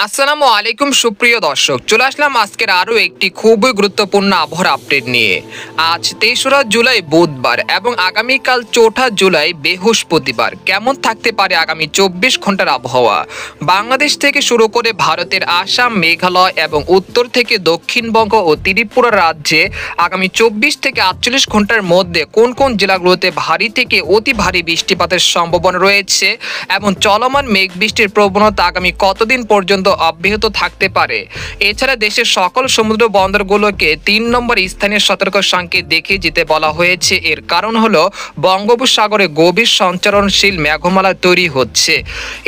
আসসালামু আলাইকুম সুপ্রিয় দর্শক, চলে আসলাম আজকের আরও একটি খুবই গুরুত্বপূর্ণ আবহাওয়ার আপডেট নিয়ে। আজ ৩রা জুলাই বুধবার এবং আগামীকাল ৪ঠা জুলাই বৃহস্পতিবার কেমন থাকতে পারে আগামী ২৪ ঘন্টার আবহাওয়া। বাংলাদেশ থেকে শুরু করে ভারতের আসাম, মেঘালয় এবং উত্তর থেকে দক্ষিণবঙ্গ ও ত্রিপুরা রাজ্যে আগামী ২৪ থেকে ৪৮ ঘন্টার মধ্যে কোন কোন জেলাগুলোতে ভারী থেকে অতি ভারী বৃষ্টিপাতের সম্ভাবনা রয়েছে এবং চলমান মেঘ বৃষ্টির প্রবণতা আগামী কতদিন পর্যন্ত অব্যাহত থাকতে পারে। এছাড়া দেশের সকল সমুদ্র বন্দরগুলোকে ৩ নম্বর স্থানীয় সতর্ক সংকেত দেখিয়ে যেতে বলা হয়েছে। এর কারণ হলো বঙ্গোপসাগরে গভীর সঞ্চারণশীল মেঘমালা তৈরি হচ্ছে।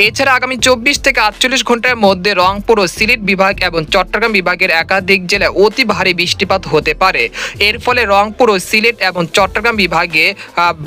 এছাড়া আগামী ২৪ থেকে ৪৮ ঘন্টার মধ্যে রংপুর ও সিলেট বিভাগ এবং চট্টগ্রাম বিভাগের একাধিক জেলায় অতি ভারী বৃষ্টিপাত হতে পারে। এর ফলে রংপুর ও সিলেট এবং চট্টগ্রাম বিভাগে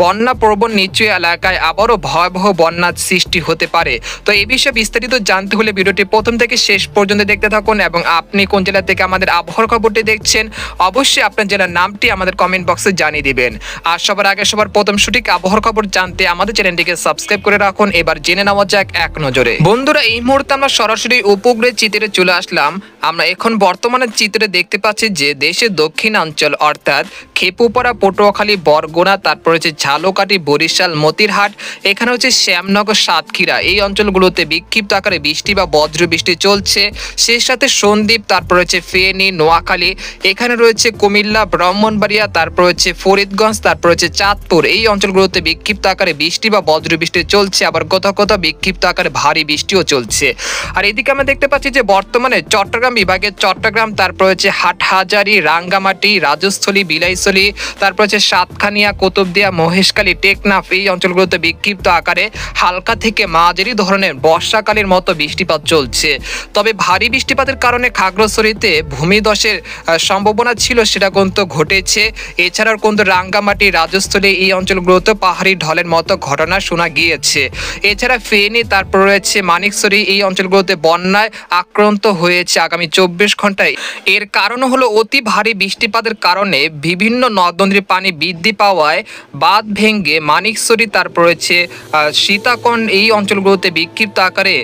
বন্যা প্রবণ নিচু এলাকায় আবারও ভয়াবহ বন্যার সৃষ্টি হতে পারে। তো এই বিষয়ে বিস্তারিত জানতে হলে ভিডিওটি প্রথম থেকে শেষ পর্যন্ত দেখতে থাকুন এবং আপনি কোন জেলা থেকে আমাদের আবহাওয়ার খবরটি দেখছেন অবশ্যই আপনার জেলার নামটি আমাদের কমেন্ট বক্সে জানিয়ে দিবেন। আর সবার আগে সবার প্রথম সঠিক আবহাওয়ার খবর জানতে আমাদের চ্যানেলটিকে সাবস্ক্রাইব করে রাখুন। এবার জেনে নেওয়া যাক এক নজরে। বন্ধুরা, এই মুহূর্তে আমরা সরাসরি উপগ্রহের চিত্রে চলে আসলাম। আমরা এখন বর্তমানে চিত্রে দেখতে পাচ্ছি যে দেশের দক্ষিণাঞ্চল অর্থাৎ খেপুপাড়া, পটুয়াখালী, বরগুনা, তারপর হচ্ছে ঝালকাঠি, বরিশাল, মতিরহাট, এখানে হচ্ছে শ্যামনগর, সাতক্ষীরা, এই অঞ্চলগুলোতে বিক্ষিপ্ত আকারে বৃষ্টি বা বজ্র বৃষ্টি চলছে। সেই সাথে সন্দ্বীপ, তারপর হচ্ছে ফেনী, নোয়াখালী, এখানে রয়েছে কুমিল্লা, ব্রাহ্মণবাড়িয়া, তারপর হচ্ছে ফরিদগঞ্জ, তারপর হচ্ছে চাঁদপুর, এই অঞ্চলগুলোতে বিক্ষিপ্ত আকারে বৃষ্টি বা বজ্র বৃষ্টি চলছে। আবার কোথাও কোথাও বিক্ষিপ্ত আকারে ভারী বৃষ্টিও চলছে। আর এদিকে আমরা দেখতে পাচ্ছি যে বর্তমানে চট্টগ্রাম বিভাগের চট্টগ্রাম, তারপর হচ্ছে হাটহাজারী, রাঙ্গামাটি, রাজস্থলী, বিলাইছড়ি, তারপর হচ্ছে সাতখানিয়া, কুতুবদিয়া, মহেশখালী, টেকনাফ, এই অঞ্চলগুলোতে বিক্ষিপ্ত আকারে হালকা থেকে মাঝারি ধরনের বর্ষাকালের মতো বৃষ্টিপাত চলছে। তবে ভারী বৃষ্টিপাতের কারণে খাগড়াছড়িতে ভূমিধসের সম্ভাবনা ছিল, সেটা কিন্তু ঘটেছে। এছাড়াও কিন্তু রাঙ্গামাটি, রাজস্থলী, এই অঞ্চলগুলোতে পাহাড়ি ঢলের মতো ঘটনা শোনা গিয়েছে। এছাড়া ফেনী, তারপর রয়েছে মানিকছড়ি, এই অঞ্চলগুলোতে বন্যায় আক্রান্ত হয়েছে আগামী ২৪ ঘন্টায়। এর কারণ হলো অতি ভারী বৃষ্টিপাতের কারণে বিভিন্ন নদ নদীর পানি বৃদ্ধি পাওয়ায় বাঁধ ভেঙে মানিকছড়ি, তারপর রয়েছে সীতাকোণ, এই অঞ্চলগুলোতে বিক্ষিপ্ত আকারে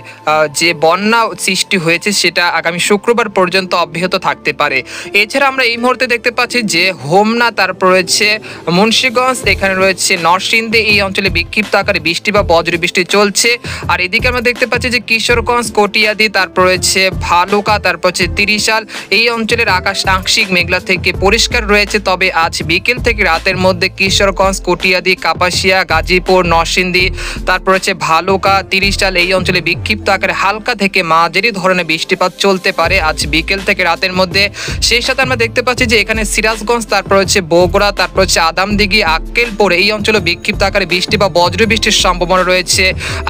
যে বন্যা সৃষ্টি হয়েছে সেটা আগামী শুক্রবার পর্যন্ত অব্যাহত থাকতে পারে। এছাড়া আমরা এই মুহূর্তে দেখতে পাচ্ছি যে হোমনা, তারপর রয়েছে মুন্সিগঞ্জ, এখানে রয়েছে নরসিংদী, এই অঞ্চলে বিক্ষিপ্ত আকারে বৃষ্টি বা বজ্র বৃষ্টি চলছে। আর এদিকে আমরা দেখতে পাচ্ছি যে কিশোরগঞ্জ, কটিয়াদি, তারপর রয়েছে ভালুকা, তারপর হচ্ছে ত্রিশাল, এই অঞ্চলের আকাশ আংশিক মেঘলা থেকে পরিষ্কার রয়েছে। তবে আজ বিকেল থেকে রাতের মধ্যে কিশোরগঞ্জ, কটিয়াদি, কাপাসিয়া, গাজীপুর, নরসিংদী, তারপর হচ্ছে ভালুকা, ত্রিশাল, এই অঞ্চলে বিক্ষিপ্ত আকারে হালকা থেকে মাঝারি ধরনের বৃষ্টিপাত চলতে পারে আজ বিকেল থেকে রাতের মধ্যে। সেই সাথে আমরা দেখতে পাচ্ছি যে এখানে সিরাজগঞ্জ, তারপর হচ্ছে বগুড়া, তারপর হচ্ছে আদামদিঘি, আক্কেলপুর, এই অঞ্চলে বিক্ষিপ্ত আকারে বৃষ্টি বা বজ্র বৃষ্টির সম্ভাবনা রয়েছে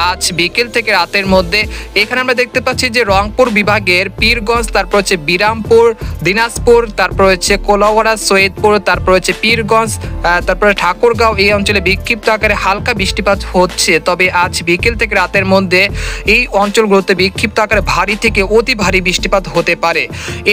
আজ বিকেল থেকে রাতের মধ্যে। এখানে আমরা দেখতে পাচ্ছি যে রংপুর বিভাগের পীরগঞ্জ, তারপর হচ্ছে বিরামপুর, দিনাজপুর, তারপর হচ্ছে কোলাউড়া, সৈয়দপুর, তারপর হচ্ছে পীরগঞ্জ, তারপরে ঠাকুরগাঁও, এই অঞ্চলে বিক্ষিপ্ত আকারে হালকা বৃষ্টিপাত হচ্ছে। তবে আজ বিকেল থেকে রাতের মধ্যে এই অঞ্চলগুলোতে বিক্ষিপ্ত আকারে ভারী থেকে অতি ভারী বৃষ্টিপাত হতে পারে।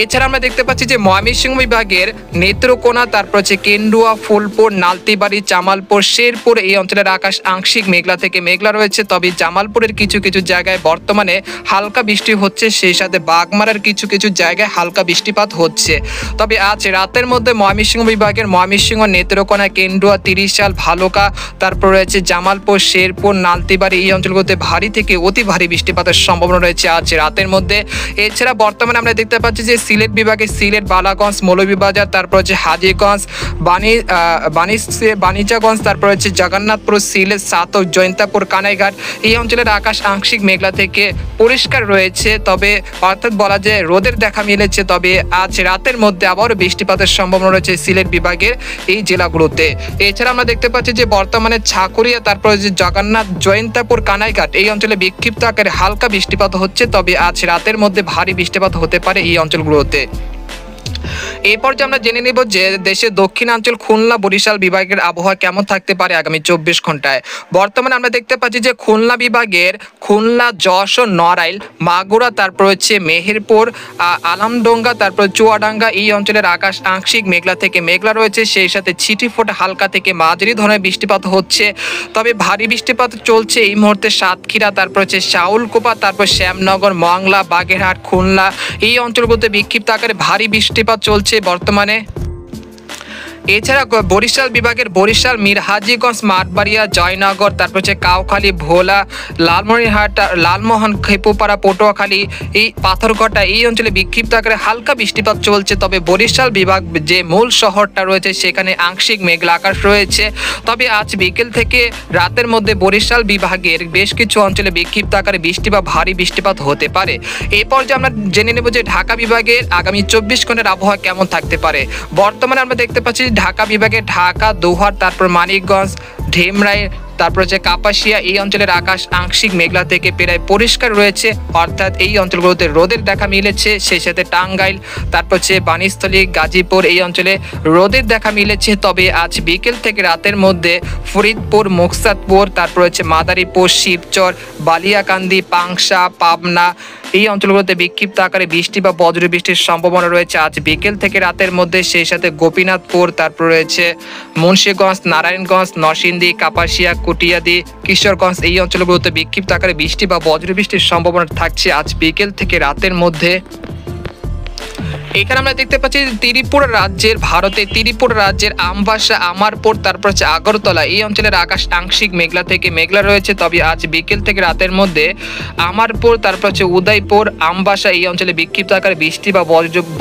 এছাড়া আমরা দেখতে পাচ্ছি যে ময়মনসিংহ বিভাগের নেত্রকোনা, তারপর হচ্ছে কেন্দুয়া, ফুলপুর, নালতিবাড়ি, জামালপুর, শেরপুর, এই অঞ্চলের আকাশ আংশিক মেঘলা থেকে মেঘলা রয়েছে। তবে জামালপুরের কিছু কিছু জায়গায় বর্তমানে হালকা বৃষ্টি হচ্ছে, সেই সাথে বাগমারার কিছু কিছু জায়গায় হালকা বৃষ্টিপাত হচ্ছে। তবে আজ রাতের মধ্যে ময়মনসিংহ বিভাগের ময়মনসিংহ, নেত্রকোনা, কেন্দুয়া, ত্রিশাল, ভালুকা, তারপর রয়েছে জামালপুর, শেরপুর, নালতিবাড়ি, এই অঞ্চলগুলোতে ভারী থেকে অতি ভারী বৃষ্টিপাতের সম্ভাবনা রয়েছে আজ রাতের মধ্যে। এছাড়া বর্তমানে আমরা দেখতে পাচ্ছি যে সিলেট বিভাগে সিলেট, বালাগঞ্জ, মৌলভীবাজার, তারপর হচ্ছে হাজীগঞ্জ, বাণিজ্যগঞ্জ, তারপর হচ্ছে জগন্নাথপুর, সিলেট, সাতক, জয়ন্তাপুর, কানাইঘাট, এই অঞ্চলের আকাশ আংশিক মেঘলা থেকে পরিষ্কার রয়েছে। তবে অর্থাৎ বলা যায় রোদের দেখা মিলেছে। তবে আজ রাতের মধ্যে আবারও বৃষ্টিপাতের সম্ভাবনা রয়েছে সিলেট বিভাগের এই জেলাগুলোতে। এছাড়া আমরা দেখতে পাচ্ছি যে বর্তমানে ছাকুরিয়া, তারপর হচ্ছে জগন্নাথ, জয়ন্তাপুর, কানাইঘাট, এই অঞ্চলে বিক্ষিপ্ত আকারে হালকা বৃষ্টিপাত হচ্ছে। তবে আজ রাতের মধ্যে ভারী বৃষ্টিপাত হতে পারে এই অঞ্চলগুলোতে। এরপর যে আমরা জেনে নেব যে দেশের দক্ষিণাঞ্চল খুলনা বরিশাল বিভাগের আবহাওয়া কেমন থাকতে পারে আগামী 24 ঘন্টায়। বর্তমানে আমরা দেখতে পাচ্ছি যে খুলনা বিভাগের খুলনা, যশোর, নড়াইল, মাগুরা, তারপর হচ্ছে মেহেরপুর, আলমডাঙ্গা, তারপর চুয়াডাঙ্গা এই অঞ্চলের আকাশ আংশিক মেঘলা থেকে মেঘলা রয়েছে, সেই সাথে ছিটিফোঁটা হালকা থেকে মাঝারি ধরনের বৃষ্টিপাত হচ্ছে। তবে ভারী বৃষ্টিপাত চলছে এই মুহূর্তে সাতক্ষীরা, তারপর হচ্ছে শাউলকোপা, তারপর শ্যামনগর, মংলা, বাগেরহাট, খুলনা এই অঞ্চলগুলোতে বিক্ষিপ্ত আকারে ভারী বৃষ্টিপাত চলছে বর্তমানে। এছাড়া বরিশাল বিভাগের বরিশাল, মিরহাজিগঞ্জ, মাঠবাড়িয়া, জয়নগর, তারপর হচ্ছে কাউখালী, ভোলা, লালমনিরহাট, লালমোহন, খেপুপাড়া, পটুয়াখালী, এই পাথরঘাটা এই অঞ্চলে বিক্ষিপ্ত আকারে হালকা বৃষ্টিপাত চলছে। তবে বরিশাল বিভাগ যে মূল শহরটা রয়েছে সেখানে আংশিক মেঘলা আকাশ রয়েছে। তবে আজ বিকেল থেকে রাতের মধ্যে বরিশাল বিভাগের বেশ কিছু অঞ্চলে বিক্ষিপ্ত আকারে বৃষ্টি বা ভারী বৃষ্টিপাত হতে পারে। এরপর যে আমরা জেনে নেব যে ঢাকা বিভাগের আগামী 24 ঘন্টার আবহাওয়া কেমন থাকতে পারে। বর্তমানে আমরা দেখতে পাচ্ছি ঢাকা বিভাগে ঢাকা, দোহার, তারপর মানিকগঞ্জ, ঢেমরাই, তারপর হচ্ছে কাপাসিয়া এই অঞ্চলের আকাশ আংশিক মেঘলা থেকে প্রায় পরিষ্কার রয়েছে, অর্থাৎ এই অঞ্চলগুলোতে রোদের দেখা মিলেছে। সেই সাথে টাঙ্গাইল, তারপর হচ্ছে বাণীস্থলী, গাজীপুর এই অঞ্চলে রোদের দেখা মিলেছে। তবে আজ বিকেল থেকে রাতের মধ্যে ফরিদপুর, মুকসাদপুর, তারপর হচ্ছে মাদারীপুর, শিবচর, বালিয়াকান্দি, পাংশা, পাবনা এই অঞ্চলগুলোতে বিক্ষিপ্ত আকারে বৃষ্টি বা বজ্র বৃষ্টির সম্ভাবনা রয়েছে আজ বিকেল থেকে রাতের মধ্যে। সেই সাথে গোপীনাথপুর, তারপর রয়েছে মুন্সিগঞ্জ, নারায়ণগঞ্জ, নরসিংদী, কাপাসিয়া, কুটিয়াদি, কিশোরগঞ্জ এই অঞ্চলগুলোতে বিক্ষিপ্ত আকারে বৃষ্টি বা বজ্র বৃষ্টির সম্ভাবনা থাকছে আজ বিকেল থেকে রাতের মধ্যে। এখানে আমরা দেখতে পাচ্ছি ত্রিপুরা রাজ্যের ত্রিপুরা রাজ্যের আমবাসা, আমারপুর, তারপর হচ্ছে আগরতলা এই অঞ্চলের আকাশ আংশিক মেঘলা থেকে মেঘলা রয়েছে। তবে আজ বিকেল থেকে রাতের মধ্যে আমারপুর, তারপর হচ্ছে উদয়পুর, আমবাসা এই অঞ্চলে বিক্ষিপ্ত আকারে বৃষ্টি বা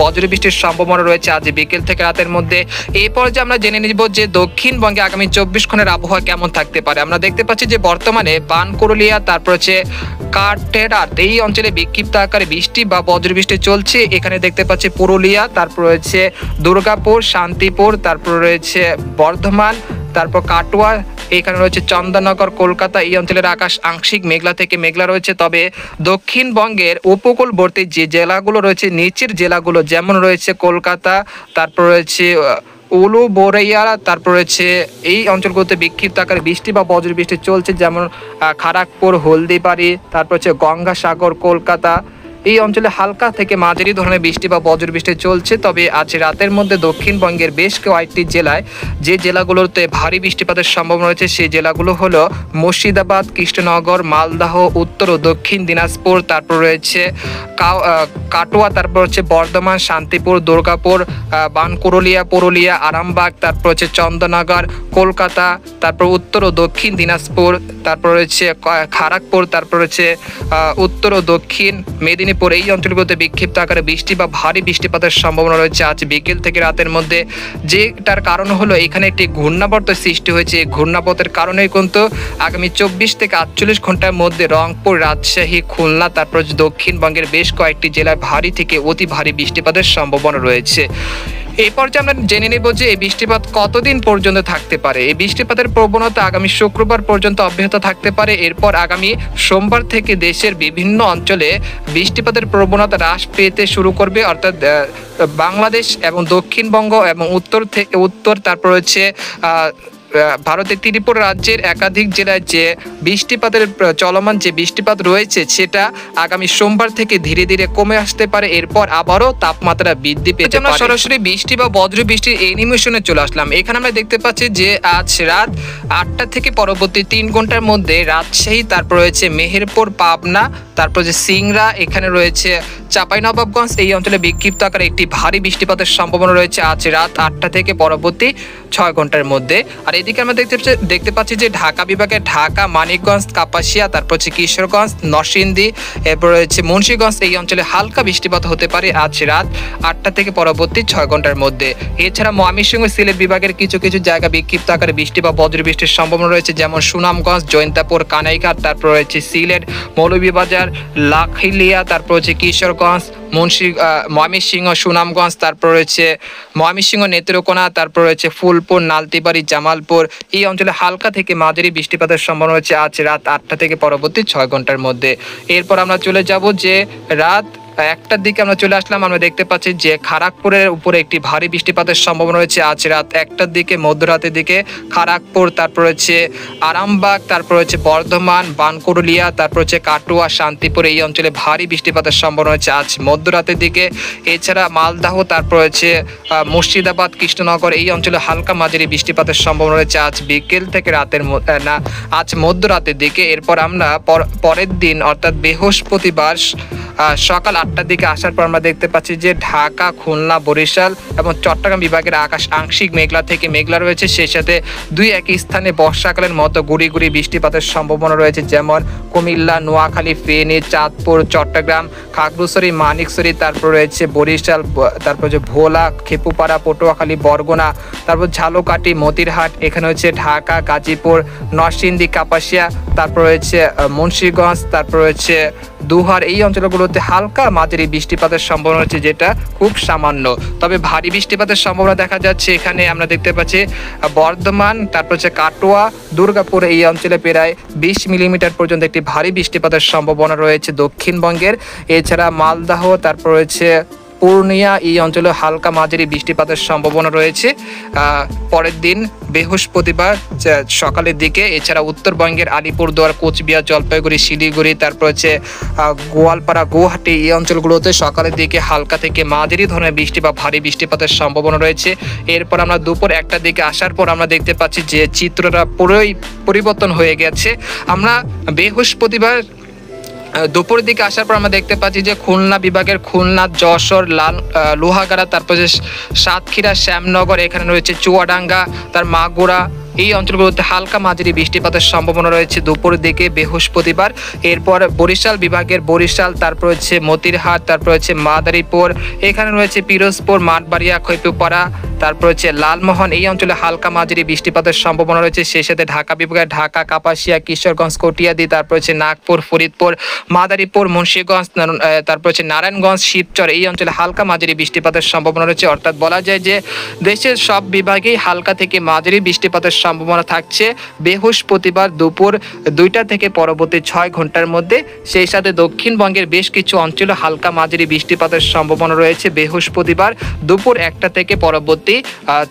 বজ্র বৃষ্টির সম্ভাবনা রয়েছে আজ বিকেল থেকে রাতের মধ্যে। এরপর যে আমরা জেনে নিব যে দক্ষিণবঙ্গে আগামী 24 ঘন্টার আবহাওয়া কেমন থাকতে পারে। আমরা দেখতে পাচ্ছি যে বর্তমানে বানকুরুলিয়া, তারপর হচ্ছে কাটেরার এই অঞ্চলে বিক্ষিপ্ত আকারে বৃষ্টি বা বজ্র বৃষ্টি চলছে। এখানে দেখতে পাচ্ছি পুরুলিয়া, তারপর রয়েছে দুর্গাপুর, শান্তিপুর, তারপর রয়েছে বর্ধমান, তারপর কাটোয়া, এখানে রয়েছে চন্দননগর, কলকাতা এই অঞ্চলের আকাশ আংশিক মেঘলা থেকে মেঘলা রয়েছে। তবে দক্ষিণবঙ্গের উপকূলবর্তী যে জেলাগুলো রয়েছে, নিচের জেলাগুলো যেমন রয়েছে কলকাতা, তারপর রয়েছে উলুবেড়িয়া, তারপর রয়েছে এই অঞ্চলগুলোতে বিক্ষিপ্ত আকারে বৃষ্টি বা বজ্র বৃষ্টি চলছে, যেমন খড়গপুর, হলদিবাড়ি, তারপর হচ্ছে গঙ্গাসাগর, কলকাতা এই অঞ্চলে হালকা থেকে মাঝারি ধরনের বৃষ্টি বা বজ্র বৃষ্টি চলছে। তবে আজ রাতের মধ্যে দক্ষিণবঙ্গের বেশ কয়েকটি জেলায় যে জেলাগুলোতে ভারী বৃষ্টিপাতের সম্ভাবনা রয়েছে সেই জেলাগুলো হলো মুর্শিদাবাদ, কৃষ্ণনগর, মালদহ, উত্তর ও দক্ষিণ দিনাজপুর, তারপর রয়েছে কাটোয়া, তারপর হচ্ছে বর্ধমান, শান্তিপুর, দুর্গাপুর, বানকুরুলিয়া, পুরুলিয়া, আরামবাগ, তারপর হচ্ছে চন্দননগর, কলকাতা, তারপর উত্তর ও দক্ষিণ দিনাজপুর, তারপর রয়েছে খড়গপুর, তারপর হচ্ছে উত্তর ও দক্ষিণ মেদিনীপুর এই অঞ্চলগুলোতে বিক্ষিপ্ত আকারে বৃষ্টি বা ভারী বৃষ্টিপাতের সম্ভাবনা রয়েছে আজ বিকেল থেকে রাতের মধ্যে। যেটার কারণ হলো এখানে একটি ঘূর্ণাবর্ত সৃষ্টি হয়েছে। এই ঘূর্ণাবর্তের কারণে কিন্তু আগামী 24 থেকে 48 ঘন্টার মধ্যে রংপুর, রাজশাহী, খুলনা, তারপর দক্ষিণবঙ্গের বেশ কয়েকটি জেলায় ভারী থেকে অতি ভারী বৃষ্টিপাতের সম্ভাবনা রয়েছে। এই পর্যায়ে আমরা জেনে নেব যে এই বৃষ্টিপাত কতদিন পর্যন্ত থাকতে পারে। এই বৃষ্টিপাতের প্রবণতা আগামী শুক্রবার পর্যন্ত অব্যাহত থাকতে পারে। এরপর আগামী সোমবার থেকে দেশের বিভিন্ন অঞ্চলে বৃষ্টিপাতের প্রবণতা হ্রাস পেতে শুরু করবে, অর্থাৎ বাংলাদেশ এবং দক্ষিণবঙ্গ এবং উত্তর তারপর হচ্ছে ভারতের ত্রিপুরা রাজ্যের একাধিক জেলায় যে বৃষ্টিপাতের চলমান যে বৃষ্টিপাত রয়েছে সেটা আগামী সোমবার থেকে ধীরে ধীরে কমে আসতে পারে। এরপর আবারও তাপমাত্রা বৃদ্ধি পেতে পারে। আমরা সরাসরি বৃষ্টি বা বজ্র বৃষ্টির এনিমেশনে চলে আসলাম। এখানে আমরা দেখতে পাচ্ছি যে আজ রাত 8টা থেকে পরবর্তী 3 ঘন্টার মধ্যে রাজশাহী, তারপর রয়েছে মেহেরপুর, পাবনা, তারপর যে সিংড়া, এখানে রয়েছে চাঁপাইনবাবগঞ্জ এই অঞ্চলে বিক্ষিপ্ত আকারে একটি ভারী বৃষ্টিপাতের সম্ভাবনা রয়েছে আজ রাত 8টা থেকে পরবর্তী 6 ঘন্টার মধ্যে। আর এদিকে আমরা দেখতে পাচ্ছি যে ঢাকা বিভাগে ঢাকা, মানিকগঞ্জ, কাপাসিয়া, তারপর হচ্ছে কিশোরগঞ্জ, নরসিংদী, এরপর রয়েছে মুন্সিগঞ্জ এই অঞ্চলে হালকা বৃষ্টিপাত হতে পারে আজ রাত 8টা থেকে পরবর্তী 6 ঘন্টার মধ্যে। এছাড়া ময়মনসিংহ, সিলেট বিভাগের কিছু কিছু জায়গা বিক্ষিপ্ত আকারে বৃষ্টি বা বজ্র বৃষ্টির সম্ভাবনা রয়েছে, যেমন সুনামগঞ্জ, জৈন্তাপুর, কানাইঘাট, তারপর রয়েছে সিলেট, মৌলভীবাজার, লাখিলিয়া, তারপর হচ্ছে কিশোরগঞ্জ, ময়মনসিংহ, সুনামগঞ্জ, তারপর রয়েছে ময়মনসিংহ, নেত্রকোনা, তারপর রয়েছে ফুলপুর, নালতিবাড়ি, জামালপুর এই অঞ্চলে হালকা থেকে মাঝারি বৃষ্টিপাতের সম্ভাবনা রয়েছে আজ রাত 8টা থেকে পরবর্তী 6 ঘন্টার মধ্যে। এরপর আমরা চলে যাব যে রাত একটার দিকে আমরা চলে আসলাম। আমরা দেখতে পাচ্ছি যে খড়গপুরের উপরে একটি ভারী বৃষ্টিপাতের সম্ভাবনা রয়েছে আজ রাত 1টার দিকে, মধ্যরাতের দিকে খড়গপুর, তারপর হচ্ছে আরামবাগ, তারপর হচ্ছে বর্ধমান, বানকুরুলিয়া, তারপর হচ্ছে কাটুয়া, শান্তিপুর এই অঞ্চলে ভারী বৃষ্টিপাতের সম্ভাবনা রয়েছে আজ মধ্যরাতের দিকে। এছাড়া মালদাহ, তারপর হচ্ছে মুর্শিদাবাদ, কৃষ্ণনগর এই অঞ্চলে হালকা মাঝারি বৃষ্টিপাতের সম্ভাবনা রয়েছে আজ বিকেল থেকে আজ মধ্যরাতের দিকে। এরপর আমরা পরের দিন অর্থাৎ বৃহস্পতিবার সকাল 8টার দিকে আসার পর আমরা দেখতে পাচ্ছি যে ঢাকা, খুলনা, বরিশাল এবং চট্টগ্রাম বিভাগের আকাশ আংশিক মেঘলা থেকে মেঘলা রয়েছে। সেই সাথে দুই একই স্থানে বর্ষাকালের মতো গুড়ি গুড়ি বৃষ্টিপাতের সম্ভাবনা রয়েছে, যেমন কুমিল্লা, নোয়াখালী, ফেনী, চাঁদপুর, চট্টগ্রাম, খাগড়াছড়ি, মানিকছড়ি, তারপর রয়েছে বরিশাল, তারপর হচ্ছে ভোলা, খেপুপাড়া, পটুয়াখালী, বরগুনা, তারপর ঝালকাঠি, মতিরহাট, এখানে হচ্ছে ঢাকা, গাজীপুর, নরসিংদী, কাপাসিয়া, তারপর রয়েছে মুন্সিগঞ্জ, তারপর রয়েছে দুহার এই অঞ্চলগুলোতে হালকা মাঝারি বৃষ্টিপাতের সম্ভাবনা রয়েছে, যেটা খুব সামান্য। তবে ভারী বৃষ্টিপাতের সম্ভাবনা দেখা যাচ্ছে এখানে আমরা দেখতে পাচ্ছি বর্ধমান, তারপর হচ্ছে কাটোয়া, দুর্গাপুর এই অঞ্চলে প্রায় 20 মিলিমিটার পর্যন্ত একটি ভারী বৃষ্টিপাতের সম্ভাবনা রয়েছে দক্ষিণবঙ্গের। এছাড়া মালদাহ, তারপর রয়েছে পূর্ণিয়া এই অঞ্চলে হালকা মাঝারি বৃষ্টিপাতের সম্ভাবনা রয়েছে পরের দিন বৃহস্পতিবার সকালের দিকে। এছাড়া উত্তরবঙ্গের আলিপুরদুয়ার, কোচবিহার, জলপাইগুড়ি, শিলিগুড়ি, তারপর হচ্ছে গোয়ালপাড়া, গুয়াহাটি এই অঞ্চলগুলোতে সকালের দিকে হালকা থেকে মাঝারি ধরনের বৃষ্টি বা ভারী বৃষ্টিপাতের সম্ভাবনা রয়েছে। এরপর আমরা দুপুর 1টার দিকে আসার পর আমরা দেখতে পাচ্ছি যে চিত্রটা পুরোই পরিবর্তন হয়ে গেছে। আমরা বৃহস্পতিবার দুপুরের দিকে আসার পর আমরা দেখতে পাচ্ছি যে খুলনা বিভাগের খুলনা, যশোর, লোহাগাড়া, তারপর সাতক্ষীরা, শ্যামনগর, এখানে রয়েছে চুয়াডাঙ্গা, তার মাগুরা এই অঞ্চলগুলোতে হালকা মাঝারি বৃষ্টিপাতের সম্ভাবনা রয়েছে দুপুরের দিকে বৃহস্পতিবার। এরপর বরিশাল বিভাগের বরিশাল, তারপর হচ্ছে মতিরহাট, তারপর হচ্ছে মাদারীপুর, এখানে রয়েছে পিরোজপুর, মাঠবাড়িয়া, খৈপুপাড়া, তারপর হচ্ছে লালমোহন এই অঞ্চলে হালকা মাঝারি বৃষ্টিপাতের সম্ভাবনা রয়েছে। সেই সাথে ঢাকা বিভাগের ঢাকা, কাপাসিয়া, কিশোরগঞ্জ, কটিয়াদি, তারপর হচ্ছে নাগপুর, ফরিদপুর, মাদারীপুর, মুন্সিগঞ্জ, তারপর হচ্ছে নারায়ণগঞ্জ, শিবচর এই অঞ্চলে হালকা মাঝারি বৃষ্টিপাতের সম্ভাবনা রয়েছে। অর্থাৎ বলা যায় যে দেশের সব বিভাগেই হালকা থেকে মাঝারি বৃষ্টিপাতের সম্ভাবনা থাকছে বৃহস্পতিবার দুপুর 2টা থেকে পরবর্তী 6 ঘন্টার মধ্যে। সেই সাথে দক্ষিণবঙ্গের বেশ কিছু অঞ্চলে হালকা মাঝারি বৃষ্টিপাতের সম্ভাবনা রয়েছে বৃহস্পতিবার দুপুর 1টা থেকে পরবর্তী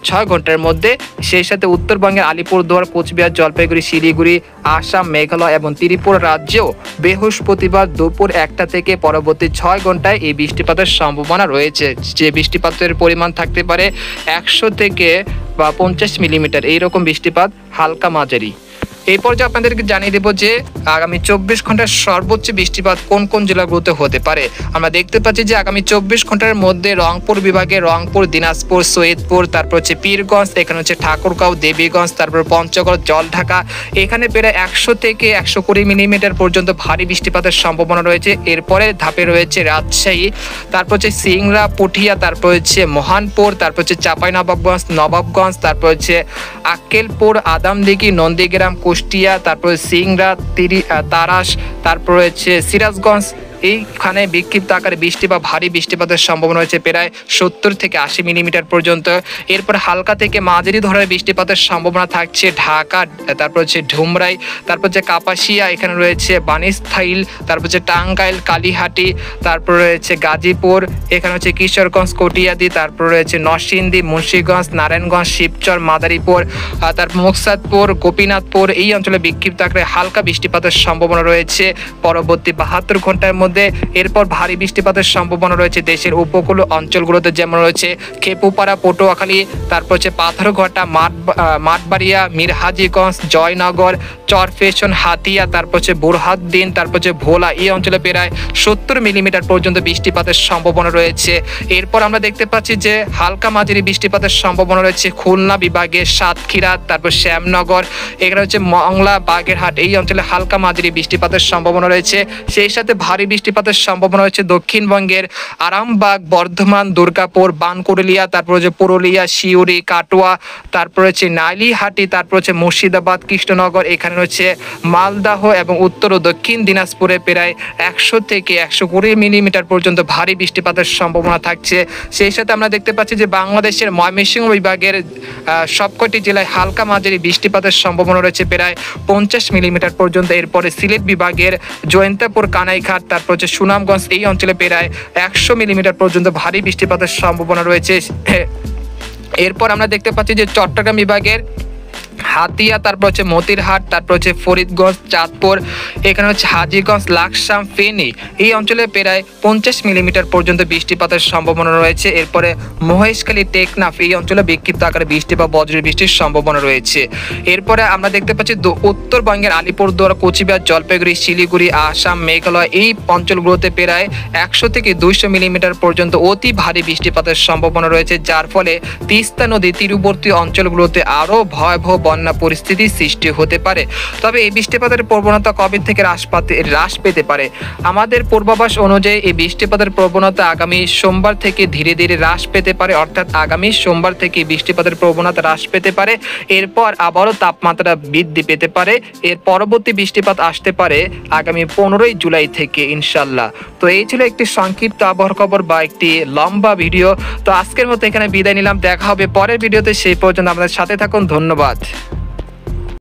6 ঘন্টার মধ্যে। সেই সাথে উত্তরবঙ্গের আলিপুরদুয়ার, কোচবিহার, জলপাইগুড়ি, শিলিগুড়ি, আসাম, মেঘালয় এবং ত্রিপুরা রাজ্যেও বৃহস্পতিবার দুপুর 1টা থেকে পরবর্তী 6 ঘন্টায় এই বৃষ্টিপাতের সম্ভাবনা রয়েছে, যে বৃষ্টিপাতের পরিমাণ থাকতে পারে 100 থেকে 50 মিলিমিটার এইরকম বৃষ্টিপাত, হালকা মাঝারি। এই পর্যায়ে আপনাদেরকে জানিয়ে দেব যে আগামী 24 ঘন্টার সর্বোচ্চ বৃষ্টিপাত কোন কোন জেলাগুলোতে হতে পারে। আমরা দেখতে পাচ্ছি যে আগামী 24 ঘন্টার মধ্যে রংপুর বিভাগে রংপুর, দিনাজপুর, সৈয়দপুর, তারপর হচ্ছে পীরগঞ্জ, এখানে হচ্ছে ঠাকুরগাঁও, দেবীগঞ্জ, তারপর পঞ্চগড়, জলঢাকা, এখানে প্রায় 100 থেকে 120 মিলিমিটার পর্যন্ত ভারী বৃষ্টিপাতের সম্ভাবনা রয়েছে। এরপরে ধাপে রয়েছে রাজশাহী, তারপর হচ্ছে সিংড়া, পুঠিয়া, তারপর হচ্ছে মহানপুর, তারপর হচ্ছে নবাবগঞ্জ, তারপর হচ্ছে আক্কেলপুর, আদামদিঘি, নন্দীগ্রাম, কুষ্টিয়া, তারপরে সিংড়া, তারাস, তারপর হচ্ছে সিরাজগঞ্জ, এইখানে বিক্ষিপ্ত আকারে বৃষ্টি বা ভারী বৃষ্টিপাতের সম্ভাবনা রয়েছে প্রায় 70 থেকে 80 মিলিমিটার পর্যন্ত। এরপর হালকা থেকে মাঝারি ধরনের বৃষ্টিপাতের সম্ভাবনা থাকছে ঢাকা, তারপর হচ্ছে ঢুমরাই, তারপর হচ্ছে কাপাসিয়া, এখানে রয়েছে বানিস্থাইল, তারপর হচ্ছে টাঙ্গাইল, কালীহাটি, তারপর রয়েছে গাজীপুর, এখানে হচ্ছে কিশোরগঞ্জ, কটিয়াদি, তারপর রয়েছে নরসিংদী, মুন্সিগঞ্জ, নারায়ণগঞ্জ, শিবচর, মাদারীপুর, তারপর মুকসাদপুর, গোপীনাথপুর এই অঞ্চলে বিক্ষিপ্ত আকারে হালকা বৃষ্টিপাতের সম্ভাবনা রয়েছে পরবর্তী 72 ঘন্টার মধ্যে। এরপর ভারী বৃষ্টিপাতের সম্ভাবনা রয়েছে দেশের উপকূল অঞ্চলগুলোতে, যেমন রয়েছে খেপুপাড়া, পটুয়াখালী, তারপর হচ্ছে পাথরঘাটা, মাঠবাড়িয়া, মিরহাজিগঞ্জ, জয়নগর, চরফেশন, হাতিয়া, তারপর হচ্ছে বুরহাদ্দিন, তারপর হচ্ছে ভোলা এই অঞ্চলে প্রায় 70 মিলিমিটার পর্যন্ত বৃষ্টিপাতের সম্ভাবনা রয়েছে। এরপর আমরা দেখতে পাচ্ছি যে হালকা মাঝারি বৃষ্টিপাতের সম্ভাবনা রয়েছে খুলনা বিভাগে সাতক্ষীরা, তারপর শ্যামনগর, এখানে হচ্ছে মংলা, বাগেরহাট এই অঞ্চলে হালকা মাঝারি বৃষ্টিপাতের সম্ভাবনা রয়েছে। সেই সাথে ভারী বৃষ্টিপাতের সম্ভাবনা রয়েছে দক্ষিণবঙ্গের আরামবাগ, বর্ধমান, দুর্গাপুর, বানকুরুলিয়া, তারপর হচ্ছে পুরুলিয়া, শিউরি, কাটোয়া, তারপর হচ্ছে নাইলিহাটি, তারপর হচ্ছে মুর্শিদাবাদ, কৃষ্ণনগর, এখানে হচ্ছে মালদাহ এবং উত্তর ও দক্ষিণ দিনাজপুরে প্রায় 100 থেকে 120 মিলিমিটার পর্যন্ত ভারী বৃষ্টিপাতের সম্ভাবনা থাকছে। সেই সাথে আমরা দেখতে পাচ্ছি যে বাংলাদেশের ময়মনসিংহ বিভাগের সবকটি জেলায় হালকা মাঝারি বৃষ্টিপাতের সম্ভাবনা রয়েছে প্রায় 50 মিলিমিটার পর্যন্ত। এরপরে সিলেট বিভাগের জয়ন্তাপুর, কানাইঘাট, তারপর তারপর হচ্ছে সুনামগঞ্জ, এই অঞ্চলে প্রায় 100 মিলিমিটার পর্যন্ত ভারী বৃষ্টিপাতের সম্ভাবনা রয়েছে। এরপর আমরা দেখতে পাচ্ছি যে চট্টগ্রাম বিভাগের হাতিয়া, তারপর হচ্ছে মতিরহাট, তারপর হচ্ছে ফরিদগঞ্জ, চাঁদপুর, এখানে হচ্ছে হাজীগঞ্জ, লাকসাম, ফেনী, এই অঞ্চলে প্রায় 50 মিলিমিটার পর্যন্ত বৃষ্টিপাতের সম্ভাবনা রয়েছে। এরপরে মহেশখালী, টেকনাফ, এই অঞ্চলে বিক্ষিপ্ত আকারে বৃষ্টি বা বজ্র বৃষ্টির সম্ভাবনা রয়েছে। এরপরে আমরা দেখতে পাচ্ছি উত্তরবঙ্গের আলিপুরদুয়ার, কোচবিহার, জলপাইগুড়ি, শিলিগুড়ি, আসাম, মেঘালয়, এই অঞ্চলগুলোতে প্রায় 100 থেকে 200 মিলিমিটার পর্যন্ত অতি ভারী বৃষ্টিপাতের সম্ভাবনা রয়েছে, যার ফলে তিস্তা নদী তীরবর্তী অঞ্চলগুলোতে আরও ভয়াবহ বন্যা পরিস্থিতির সৃষ্টি হতে পারে। তবে এই বৃষ্টিপাতের প্রবণতা কবে থেকে হ্রাস পেতে পারে? আমাদের পূর্বাভাস অনুযায়ী এই বৃষ্টিপাতের প্রবণতা আগামী সোমবার থেকে ধীরে ধীরে হ্রাস পেতে পারে, অর্থাৎ আগামী সোমবার থেকে বৃষ্টিপাতের প্রবণতা হ্রাস পেতে পারে। এরপর আবারও তাপমাত্রা বৃদ্ধি পেতে পারে। এর পরবর্তী বৃষ্টিপাত আসতে পারে আগামী 15 জুলাই থেকে ইনশাল্লাহ। তো এই ছিল একটি সংক্ষিপ্ত আবহাওয়ার খবর বা একটি লম্বা ভিডিও। তো আজকের মতো এখানে বিদায় নিলাম, দেখা হবে পরের ভিডিওতে। সেই পর্যন্ত আমাদের সাথে থাকুন, ধন্যবাদ।